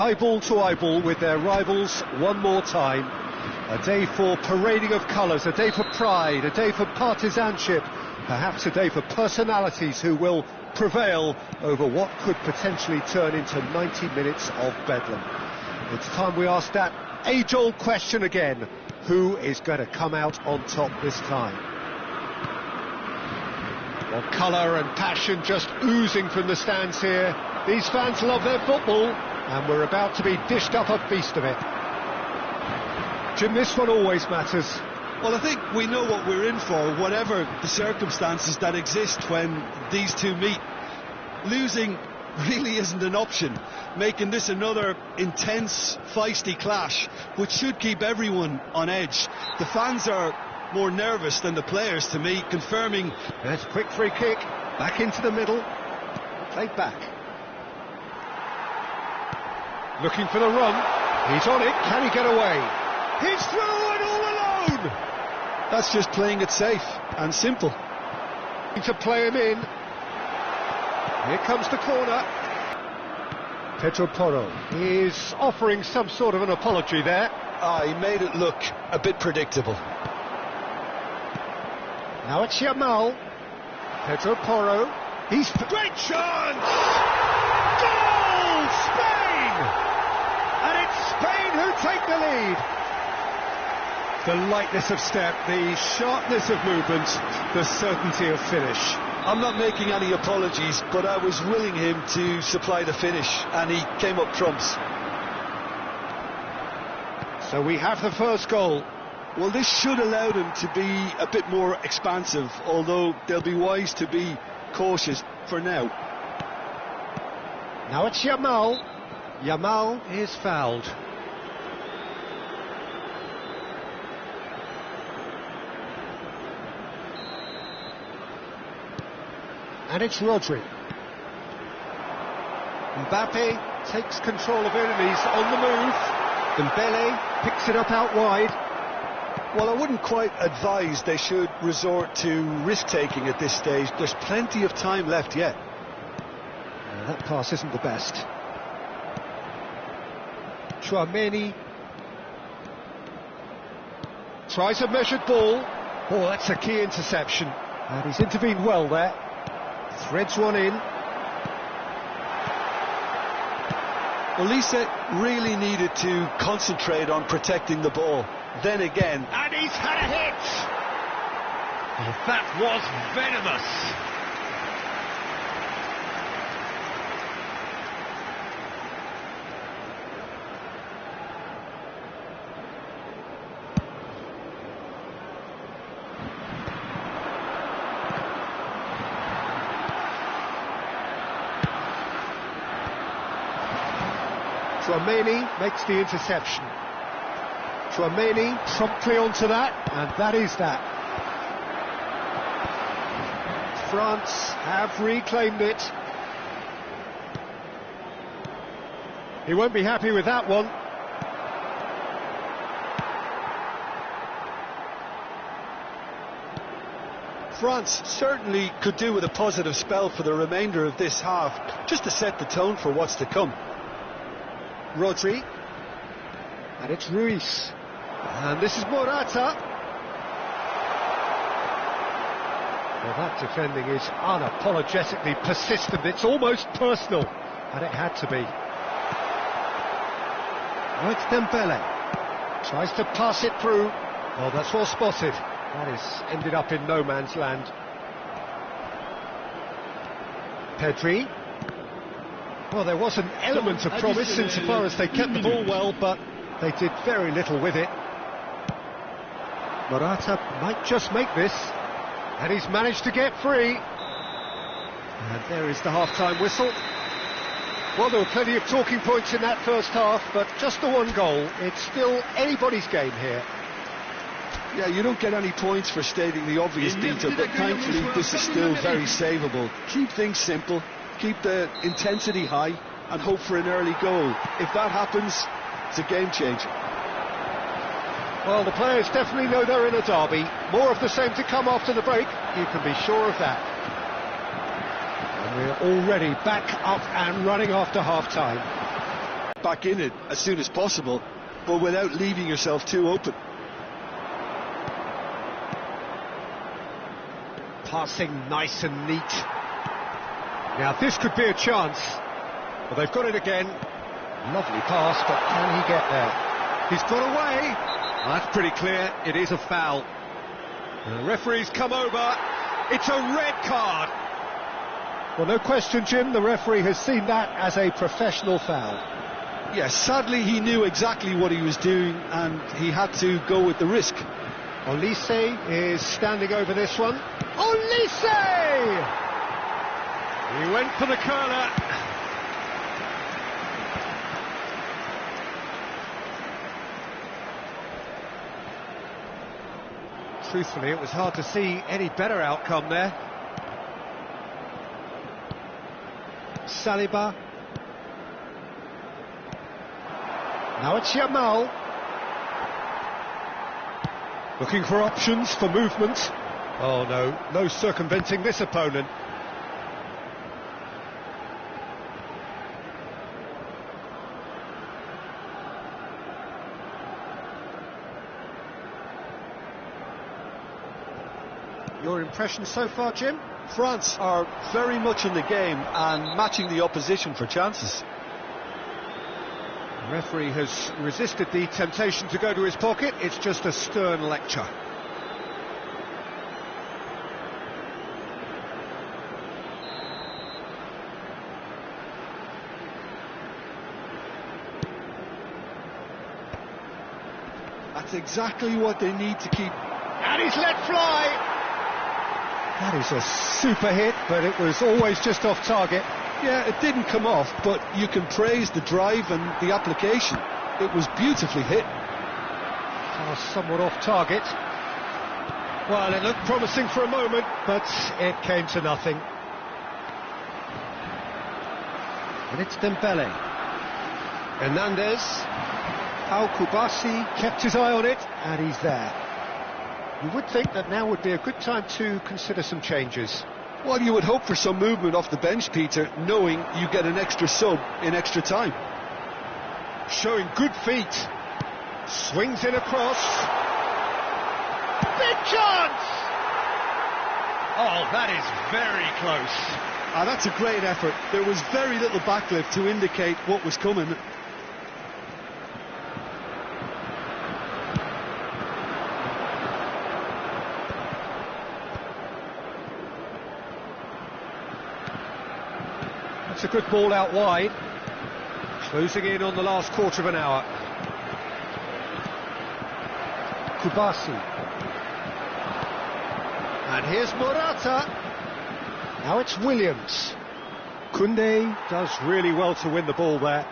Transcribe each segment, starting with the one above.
Eyeball to eyeball with their rivals one more time. A day for parading of colours, a day for pride, a day for partisanship, perhaps a day for personalities who will prevail over what could potentially turn into 90 minutes of bedlam. It's time we ask that age-old question again: who is going to come out on top this time? Well, colour and passion just oozing from the stands here. These fans love their football, and we're about to be dished up a feast of it. Jim, this one always matters. Well, I think we know what we're in for, whatever the circumstances that exist when these two meet. Losing really isn't an option, making this another intense, feisty clash, which should keep everyone on edge. The fans are more nervous than the players, to me, confirming. There's a quick free kick, back into the middle, played back. Looking for the run, he's on it, can he get away? He's through and all alone! That's just playing it safe and simple. To play him in. Here comes the corner. Pedro Porro is offering some sort of an apology there. He made it look a bit predictable. Now it's Yamal. Pedro Porro. He's... Great chance! Goal! Spain! And it's Spain who take the lead. The lightness of step, the sharpness of movement, the certainty of finish. I'm not making any apologies, but I was willing him to supply the finish, and he came up trumps. So we have the first goal. Well, this should allow them to be a bit more expansive, although they'll be wise to be cautious for now. Now it's Yamal. Yamal is fouled. And it's Rodri. Mbappe takes control of it and he's on the move. Dembele picks it up out wide. Well, I wouldn't quite advise they should resort to risk-taking at this stage. There's plenty of time left yet. That pass isn't the best. Chouameni tries a measured ball. Oh, that's a key interception. And he's intervened well there. Threads one in. Well, Lisa really needed to concentrate on protecting the ball. Then again... And he's had a hit! Oh, that was venomous! Chouameni makes the interception. Chouameni promptly onto that, and that is that. France have reclaimed it. He won't be happy with that one. France certainly could do with a positive spell for the remainder of this half, just to set the tone for what's to come. Rodri, and it's Ruiz, and this is Morata. Well, that defending is unapologetically persistent, it's almost personal, and it had to be. Now it's Dembele, tries to pass it through. Oh, that's well spotted. That has ended up in no man's land. Pedri. Well, there was an element of promise insofar as they kept the ball well, but they did very little with it. Morata might just make this, and he's managed to get free. And there is the half-time whistle. Well, there were plenty of talking points in that first half, but just the one goal. It's still anybody's game here. Yeah, you don't get any points for stating the obvious, Peter, but thankfully this is still very savable. Keep things simple. Keep the intensity high and hope for an early goal. If that happens, it's a game changer. Well, the players definitely know they're in a derby. More of the same to come after the break, you can be sure of that. And we're already back up and running after half-time. get back in it as soon as possible, but without leaving yourself too open. Passing nice and neat. Now this could be a chance. Well, they've got it again. Lovely pass, but can he get there? He's got away. Well, that's pretty clear. It is a foul. The referee's come over. It's a red card. Well, no question, Jim, the referee has seen that as a professional foul. Yes, sadly he knew exactly what he was doing and he had to go with the risk. Olise is standing over this one. Olise! He went for the curler. Truthfully, it was hard to see any better outcome there. Saliba. Now it's Yamal. Looking for options for movement. Oh no, no circumventing this opponent. Your impression so far, Jim? France are very much in the game and matching the opposition for chances. The referee has resisted the temptation to go to his pocket. It's just a stern lecture. That's exactly what they need to keep. And he's let fly! That is a super hit, but it was always just off target. Yeah, it didn't come off, but you can praise the drive and the application. It was beautifully hit. Somewhat off target. Well, it looked promising for a moment, but it came to nothing. And it's Dembele. Hernandez. Al Kubasi kept his eye on it, and he's there. You would think that now would be a good time to consider some changes. Well, you would hope for some movement off the bench, Peter, knowing you get an extra sub in extra time. Showing good feet. Swings in across. Big chance! Oh, that is very close. Ah, that's a great effort. There was very little backlift to indicate what was coming. It's a good ball out wide. Closing in on the last quarter of an hour. Kubasi. And here's Morata. Now it's Williams. Koundé does really well to win the ball there.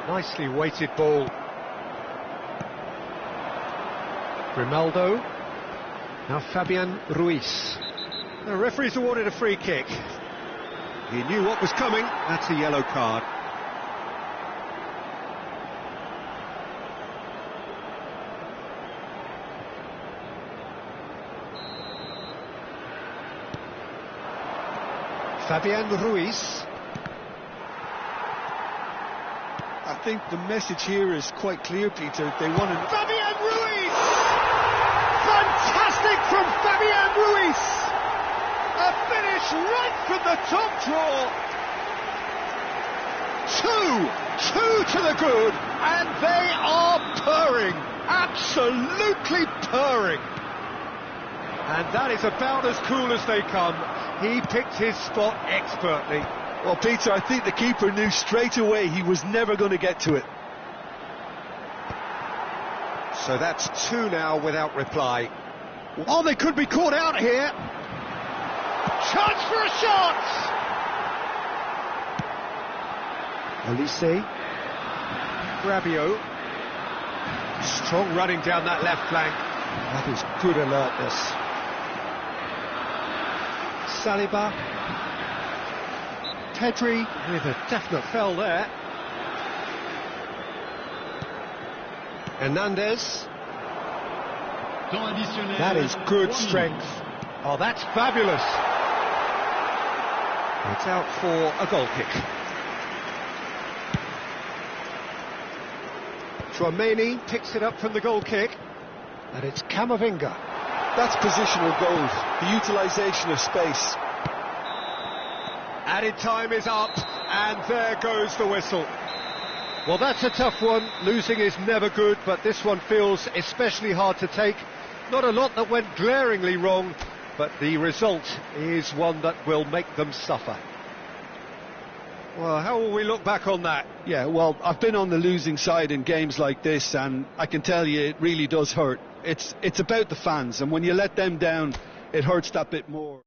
Nicely weighted ball. Grimaldo. Now Fabian Ruiz. The referee's awarded a free kick. He knew what was coming. That's a yellow card. Fabian Ruiz. I think the message here is quite clear, Peter. They want to... Fabian Ruiz! Fantastic from Fabian Ruiz! A finish right from the top draw. Two to the good, and they are purring, absolutely purring. And that is about as cool as they come. He picked his spot expertly. Well, Peter, I think the keeper knew straight away he was never going to get to it. So that's two now without reply. Oh, they could be caught out here. Chance for a shot! Olise. Rabiot. Strong running down that left flank. That is good alertness. Saliba. Pedri with a definite fell there. Hernandez. That is good strength. Oh, that's fabulous. It's out for a goal kick. Chouameni picks it up from the goal kick, and it's Camavinga. That's positional goal, the utilisation of space. Added time is up, and there goes the whistle. Well, that's a tough one. Losing is never good, but this one feels especially hard to take. Not a lot that went glaringly wrong, but the result is one that will make them suffer. Well, how will we look back on that? Yeah, well, I've been on the losing side in games like this, and I can tell you it really does hurt. It's about the fans, and when you let them down, it hurts that bit more.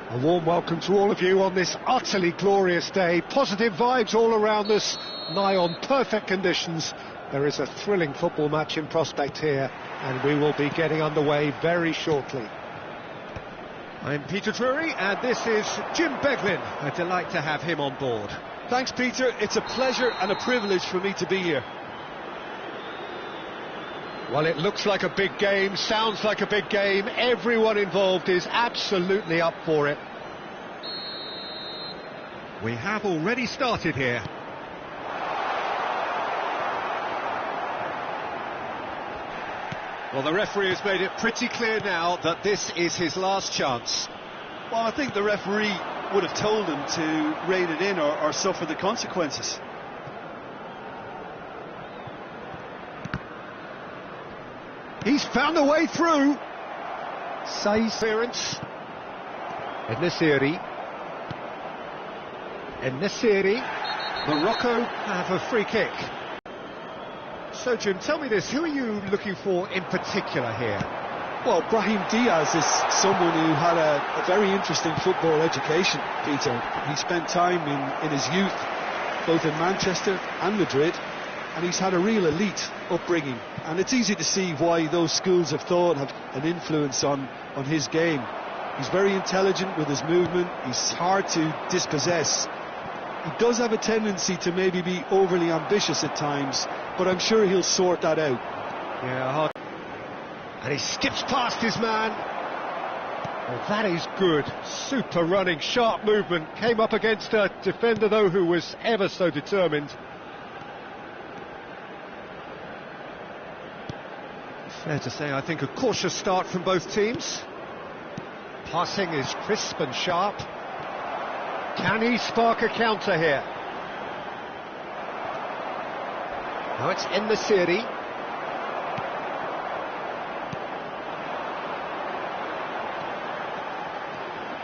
A warm welcome to all of you on this utterly glorious day. Positive vibes all around us, nigh on perfect conditions. There is a thrilling football match in prospect here, and we will be getting underway very shortly. I'm Peter Drury, and this is Jim Beglin. A delight to have him on board. Thanks, Peter. It's a pleasure and a privilege for me to be here. Well, it looks like a big game, sounds like a big game. Everyone involved is absolutely up for it. We have already started here. Well, the referee has made it pretty clear now that this is his last chance. Well, I think the referee would have told him to rein it in or suffer the consequences. He's found a way through. Says clearance. En-Nesyri. Morocco have a free kick. So, Jim, tell me this, who are you looking for in particular here? Well, Brahim Diaz is someone who had a very interesting football education, Peter. He spent time in his youth, both in Manchester and Madrid, and he's had a real elite upbringing. And it's easy to see why those schools of thought have an influence on his game. He's very intelligent with his movement, he's hard to dispossess. He does have a tendency to maybe be overly ambitious at times, but I'm sure he'll sort that out. Yeah, hard. And he skips past his man. Well, that is good. Super running, sharp movement. Came up against a defender, though, who was ever so determined. Fair to say, I think, a cautious start from both teams. Passing is crisp and sharp. Can he spark a counter here? Now it's En-Nesyri.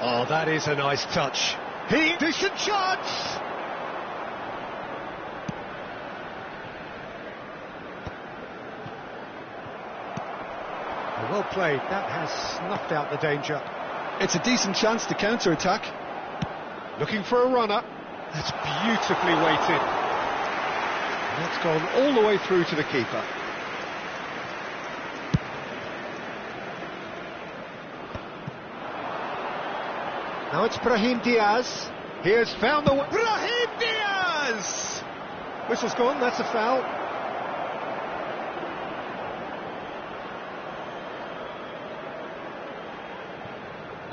Oh, that is a nice touch. Decent chance! Well played. That has snuffed out the danger. It's a decent chance to counter-attack. Looking for a runner. That's beautifully weighted. That's gone all the way through to the keeper. Now it's Brahim Diaz. He has found the way. Brahim Diaz! Whistle's gone, that's a foul.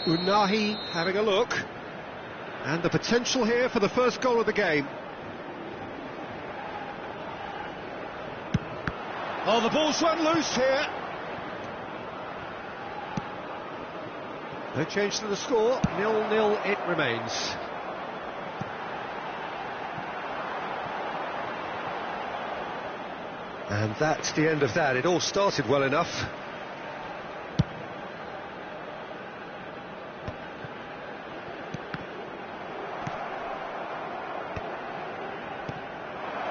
Unahi having a look. And the potential here for the first goal of the game. Oh, the ball's run loose here. No change to the score, 0-0 it remains. And that's the end of that. It all started well enough.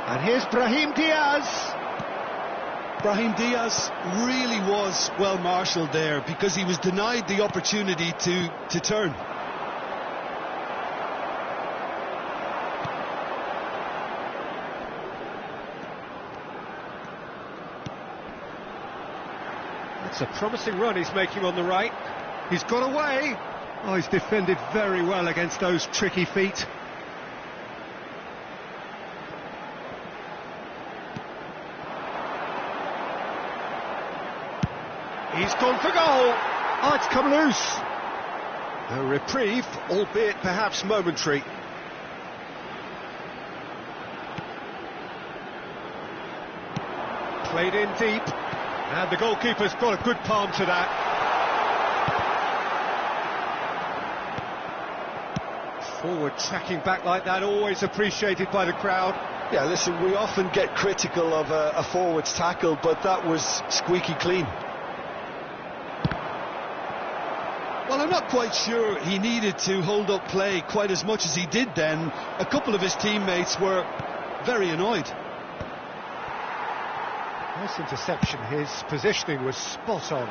And here's Brahim Diaz. Brahim Diaz really was well marshalled there because he was denied the opportunity to turn. That's a promising run he's making on the right. He's got away. Oh, he's defended very well against those tricky feet. He's gone for goal. Oh, it's come loose. A reprieve, albeit perhaps momentary. Played in deep. And the goalkeeper's got a good palm to that. Forward tracking back like that, always appreciated by the crowd. Yeah, listen, we often get critical of a forward's tackle, but that was squeaky clean. Well, I'm not quite sure he needed to hold up play quite as much as he did then. A couple of his teammates were very annoyed. Nice interception. His positioning was spot on.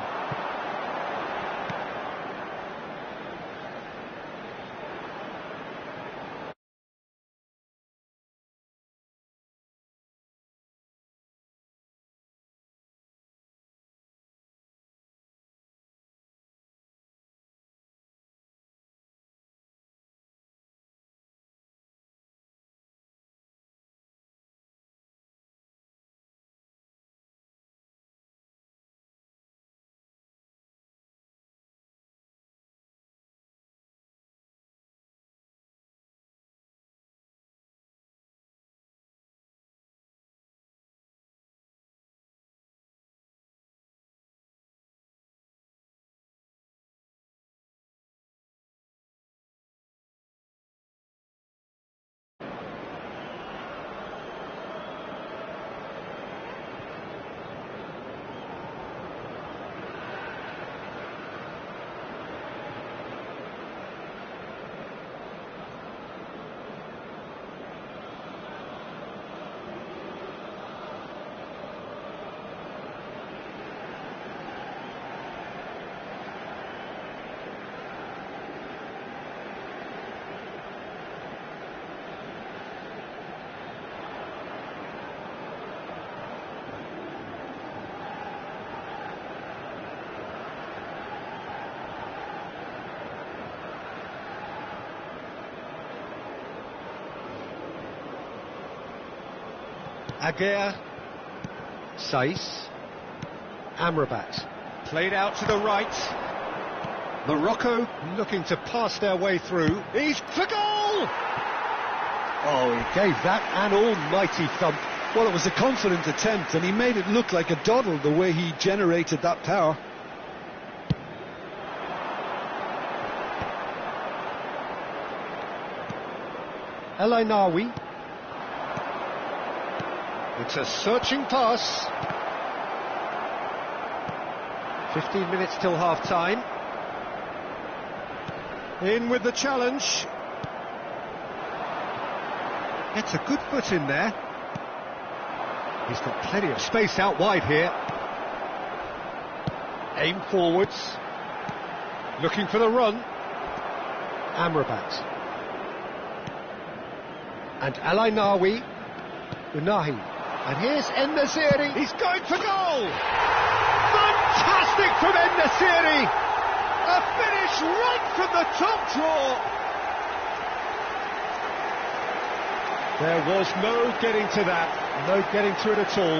Aguirre. Saiss. Amrabat. Played out to the right. Morocco looking to pass their way through. He's for goal! Oh, he gave that an almighty thump. Well, it was a confident attempt, and he made it look like a doddle the way he generated that power. El Ainaoui. It's a searching pass. 15 minutes till half-time. In with the challenge. Gets a good foot in there. He's got plenty of space out wide here. Aim forwards. Looking for the run. Amrabat. And El Ainaoui. Unahi. And here's En-Nesyri. He's going for goal! Fantastic from En-Nesyri! A finish right from the top draw! There was no getting to that, no getting to it at all.